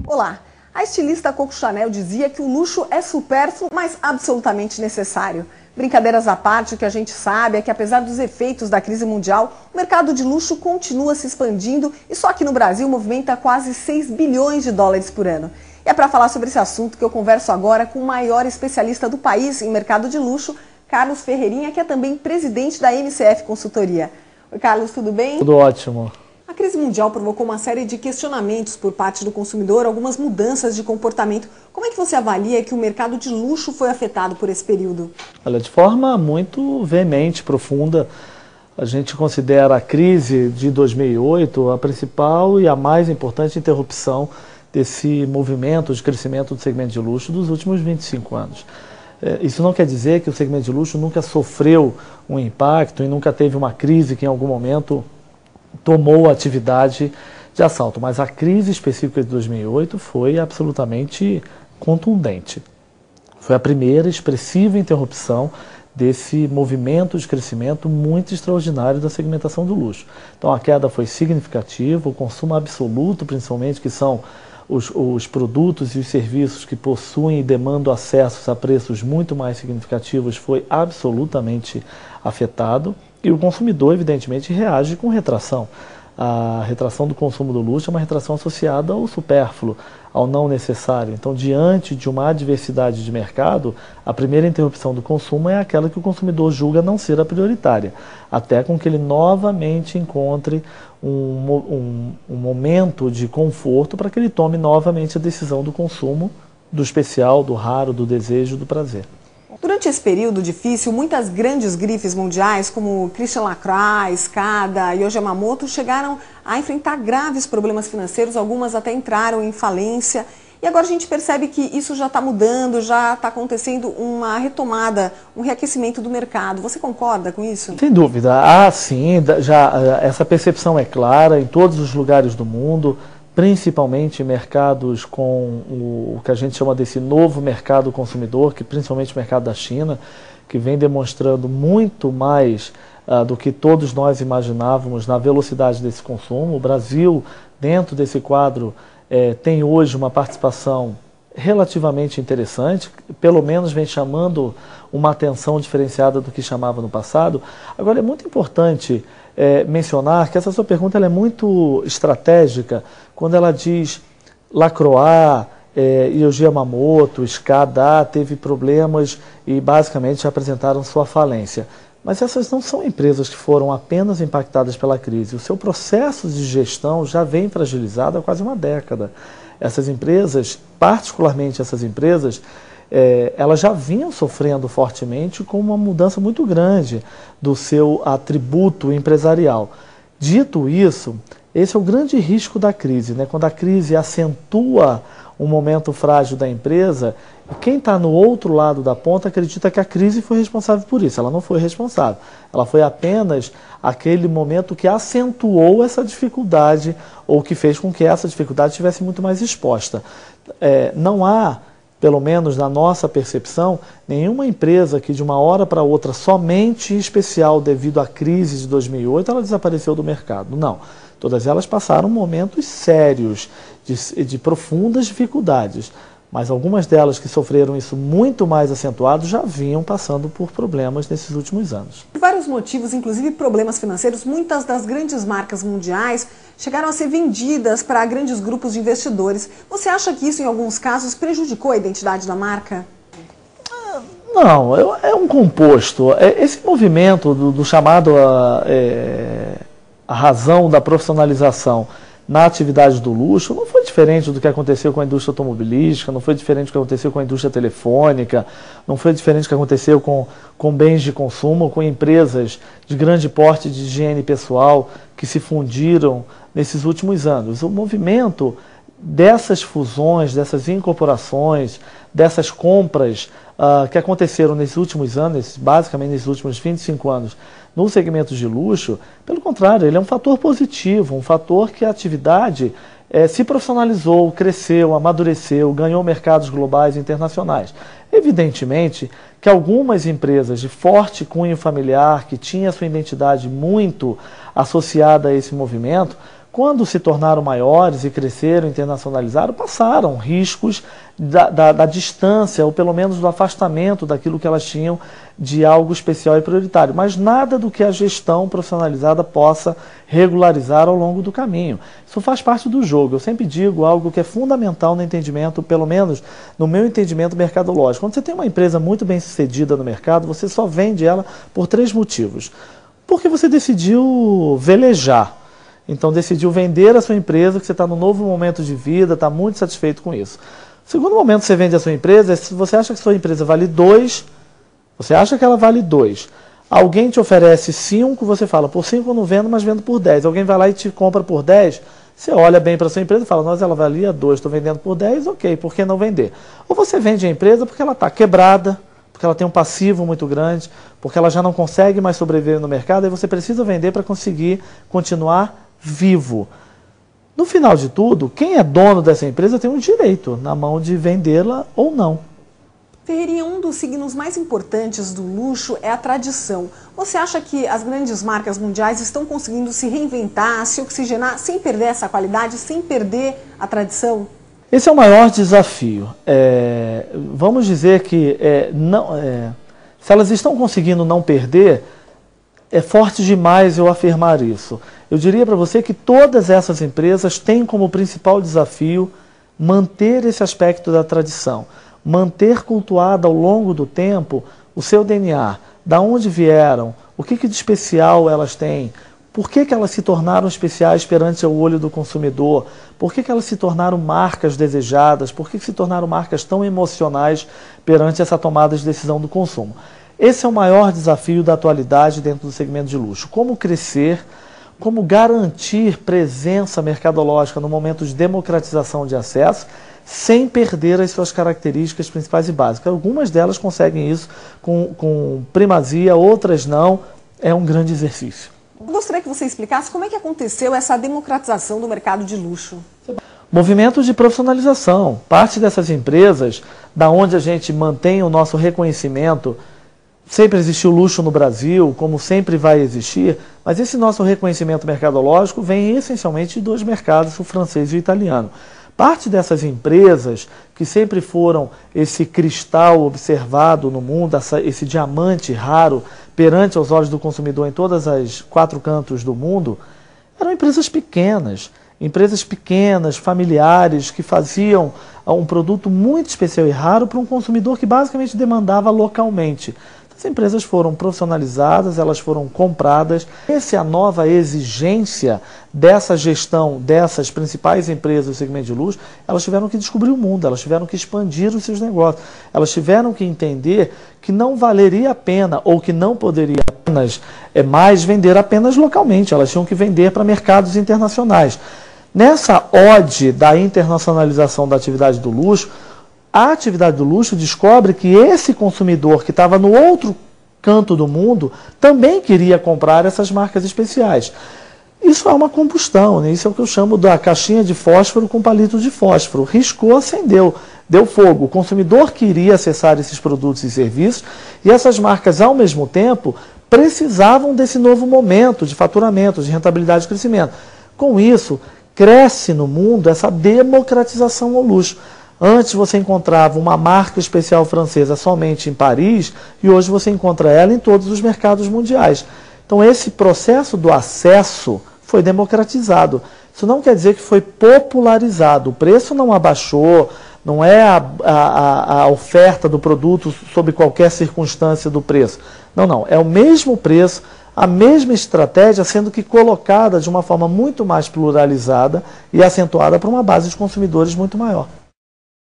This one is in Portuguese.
Olá, a estilista Coco Chanel dizia que o luxo é supérfluo, mas absolutamente necessário. Brincadeiras à parte, o que a gente sabe é que apesar dos efeitos da crise mundial, o mercado de luxo continua se expandindo e só aqui no Brasil movimenta quase 6 bilhões de dólares por ano. E é para falar sobre esse assunto que eu converso agora com o maior especialista do país em mercado de luxo, Carlos Ferreirinha, que é também presidente da MCF Consultoria. Oi, Carlos, tudo bem? Tudo ótimo. A crise mundial provocou uma série de questionamentos por parte do consumidor, algumas mudanças de comportamento. Como é que você avalia que o mercado de luxo foi afetado por esse período? Olha, de forma muito veemente, profunda, a gente considera a crise de 2008 a principal e a mais importante interrupção desse movimento de crescimento do segmento de luxo dos últimos 25 anos. Isso não quer dizer que o segmento de luxo nunca sofreu um impacto e nunca teve uma crise que em algum momento tomou a atividade de assalto, mas a crise específica de 2008 foi absolutamente contundente. Foi a primeira expressiva interrupção desse movimento de crescimento muito extraordinário da segmentação do luxo. Então a queda foi significativa, o consumo absoluto, principalmente, que são os produtos e os serviços que possuem e demandam acessos a preços muito mais significativos, foi absolutamente afetado. E o consumidor, evidentemente, reage com retração. A retração do consumo do luxo é uma retração associada ao supérfluo, ao não necessário. Então, diante de uma adversidade de mercado, a primeira interrupção do consumo é aquela que o consumidor julga não ser a prioritária, até com que ele novamente encontre um momento de conforto para que ele tome novamente a decisão do consumo, do especial, do raro, do desejo, do prazer. Durante esse período difícil, muitas grandes grifes mundiais, como Christian Lacroix, Escada e Yamamoto, chegaram a enfrentar graves problemas financeiros, algumas até entraram em falência. E agora a gente percebe que isso já está mudando, já está acontecendo uma retomada, um reaquecimento do mercado. Você concorda com isso? Sem dúvida. Sim, essa percepção é clara em todos os lugares do mundo, principalmente mercados com o que a gente chama desse novo mercado consumidor, que principalmente o mercado da China, que vem demonstrando muito mais do que todos nós imaginávamos na velocidade desse consumo. O Brasil, dentro desse quadro, tem hoje uma participação relativamente interessante, pelo menos vem chamando uma atenção diferenciada do que chamava no passado. Agora, é muito importante mencionar que essa sua pergunta ela é muito estratégica quando ela diz Lacroix, Yamamoto, Escada teve problemas e basicamente apresentaram sua falência. Mas essas não são empresas que foram apenas impactadas pela crise. O seu processo de gestão já vem fragilizado há quase uma década. Essas empresas, particularmente essas empresas, elas já vinham sofrendo fortemente com uma mudança muito grande do seu atributo empresarial. Dito isso, esse é o grande risco da crise, né? Quando a crise acentua um momento frágil da empresa, quem está no outro lado da ponta acredita que a crise foi responsável por isso. Ela não foi responsável. Ela foi apenas aquele momento que acentuou essa dificuldade ou que fez com que essa dificuldade estivesse muito mais exposta. Não há, pelo menos na nossa percepção, nenhuma empresa que de uma hora para outra, somente especial devido à crise de 2008, ela desapareceu do mercado. Não. Todas elas passaram momentos sérios, de profundas dificuldades, mas algumas delas que sofreram isso muito mais acentuado já vinham passando por problemas nesses últimos anos. Por vários motivos, inclusive problemas financeiros, muitas das grandes marcas mundiais chegaram a ser vendidas para grandes grupos de investidores. Você acha que isso, em alguns casos, prejudicou a identidade da marca? Não, é um composto. Esse movimento do chamado a razão da profissionalização na atividade do luxo não foi diferente do que aconteceu com a indústria automobilística, não foi diferente do que aconteceu com a indústria telefônica, não foi diferente do que aconteceu com bens de consumo, com empresas de grande porte de higiene pessoal que se fundiram nesses últimos anos. O movimento dessas fusões, dessas incorporações, dessas compras que aconteceram nesses últimos anos, basicamente nesses últimos 25 anos, no segmento de luxo, pelo contrário, ele é um fator positivo, um fator que a atividade se profissionalizou, cresceu, amadureceu, ganhou mercados globais e internacionais. Evidentemente que algumas empresas de forte cunho familiar, que tinham a sua identidade muito associada a esse movimento, quando se tornaram maiores e cresceram, internacionalizaram, passaram riscos da distância, ou pelo menos do afastamento daquilo que elas tinham de algo especial e prioritário. Mas nada do que a gestão profissionalizada possa regularizar ao longo do caminho. Isso faz parte do jogo. Eu sempre digo algo que é fundamental no entendimento, pelo menos no meu entendimento mercadológico. Quando você tem uma empresa muito bem sucedida no mercado, você só vende ela por 3 motivos. Porque você decidiu velejar. Então decidiu vender a sua empresa, que você está num novo momento de vida, está muito satisfeito com isso. O segundo momento que você vende a sua empresa é se você acha que a sua empresa vale 2, você acha que ela vale 2. Alguém te oferece 5, você fala, por 5 eu não vendo, mas vendo por 10. Alguém vai lá e te compra por 10, você olha bem para a sua empresa e fala, nossa, ela valia 2, estou vendendo por 10, ok, por que não vender? Ou você vende a empresa porque ela está quebrada, porque ela tem um passivo muito grande, porque ela já não consegue mais sobreviver no mercado, e você precisa vender para conseguir continuar vivo. No final de tudo, quem é dono dessa empresa tem um direito na mão de vendê-la ou não. Ferreirinha, um dos signos mais importantes do luxo é a tradição. Você acha que as grandes marcas mundiais estão conseguindo se reinventar, se oxigenar, sem perder essa qualidade, sem perder a tradição? Esse é o maior desafio. Vamos dizer que se elas estão conseguindo não perder, é forte demais eu afirmar isso. Eu diria para você que todas essas empresas têm como principal desafio manter esse aspecto da tradição, manter cultuado ao longo do tempo o seu DNA, da onde vieram, o que de especial elas têm, por que elas se tornaram especiais perante o olho do consumidor, por que elas se tornaram marcas desejadas, por que se tornaram marcas tão emocionais perante essa tomada de decisão do consumo. Esse é o maior desafio da atualidade dentro do segmento de luxo. Como crescer, como garantir presença mercadológica no momento de democratização de acesso, sem perder as suas características principais e básicas. Algumas delas conseguem isso com primazia, outras não. É um grande exercício. Eu gostaria que você explicasse como é que aconteceu essa democratização do mercado de luxo. Movimento de profissionalização. Parte dessas empresas, da onde a gente mantém o nosso reconhecimento. Sempre existiu luxo no Brasil, como sempre vai existir, mas esse nosso reconhecimento mercadológico vem essencialmente de 2 mercados, o francês e o italiano. Parte dessas empresas, que sempre foram esse cristal observado no mundo, esse diamante raro perante aos olhos do consumidor em todas as 4 cantos do mundo, eram empresas pequenas, familiares, que faziam um produto muito especial e raro para um consumidor que basicamente demandava localmente. As empresas foram profissionalizadas, elas foram compradas. Essa é a nova exigência dessa gestão dessas principais empresas do segmento de luxo. Elas tiveram que descobrir o mundo, elas tiveram que expandir os seus negócios. Elas tiveram que entender que não valeria a pena ou que não poderia apenas mais vender apenas localmente. Elas tinham que vender para mercados internacionais. Nessa ode da internacionalização da atividade do luxo, a atividade do luxo descobre que esse consumidor que estava no outro canto do mundo também queria comprar essas marcas especiais. Isso é uma combustão, né? Isso é o que eu chamo da caixinha de fósforo com palito de fósforo. Riscou, acendeu, deu fogo. O consumidor queria acessar esses produtos e serviços e essas marcas, ao mesmo tempo, precisavam desse novo momento de faturamento, de rentabilidade e crescimento. Com isso, cresce no mundo essa democratização ao luxo. Antes você encontrava uma marca especial francesa somente em Paris e hoje você encontra ela em todos os mercados mundiais. Então esse processo do acesso foi democratizado. Isso não quer dizer que foi popularizado. O preço não abaixou, não é a oferta do produto sob qualquer circunstância do preço. Não. É o mesmo preço, a mesma estratégia sendo que colocada de uma forma muito mais pluralizada e acentuada para uma base de consumidores muito maior.